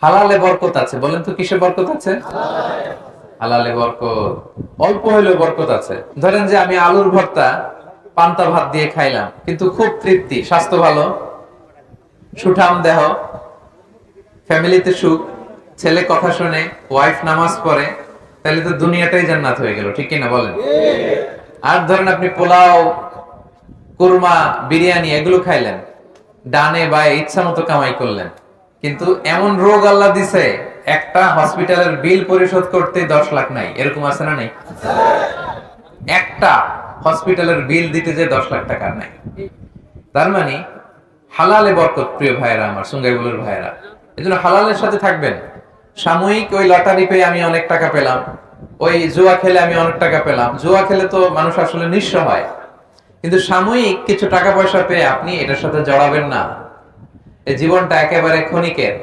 হালালে বরকত আছে, বলেন তো কিসে বরকত আছে? হালালে বরকত। অল্প হইলেও বরকত আছে। ধরেন যে আমি আলুর ভর্তা পান্তা ভাত দিয়ে খাইলাম, কিন্তু খুব তৃপ্তি, স্বাস্থ্য ভালো, সুঠাম দেহ, ফ্যামিলিতে সুখ, ছেলে কথা শুনে, ওয়াইফ নামাজ পড়ে, তাহলে তো দুনিয়াটাই জান্নাত হয়ে গেল, ঠিক কিনা বলেন? আর ধরেন আপনি পোলাও, কুরমা, বিরিয়ানি এগুলো খাইলেন, ডানে বায়ে ইচ্ছা মতো কামাই করলেন, কিন্তু এমন রোগ আল্লাহ দিছে, একটা হসপিটালের বিল পরিশোধ করতে 10 লাখ নাই, এরকম আছে না? নেই? একটা হসপিটালের বিল দিতে যে 10 লাখ টাকা নাই। তার মানে হালালে বরকত, প্রিয় ভাইয়েরা, আমার সুঙ্গাইবুলের ভাইয়েরা, এই জন্য হালালের সাথে থাকবেন। সাময়িক ওই লটারি পেয়ে আমি অনেক টাকা পেলাম, ওই জুয়া খেলে আমি অনেক টাকা পেলাম, জুয়া খেলে তো মানুষ আসলে নিঃস্ব হয়, কিন্তু সাময়িক কিছু টাকা পয়সা পেয়ে আপনি এটার সাথে জড়াবেন না। এই জীবনটা একেবারে ক্ষণিকের।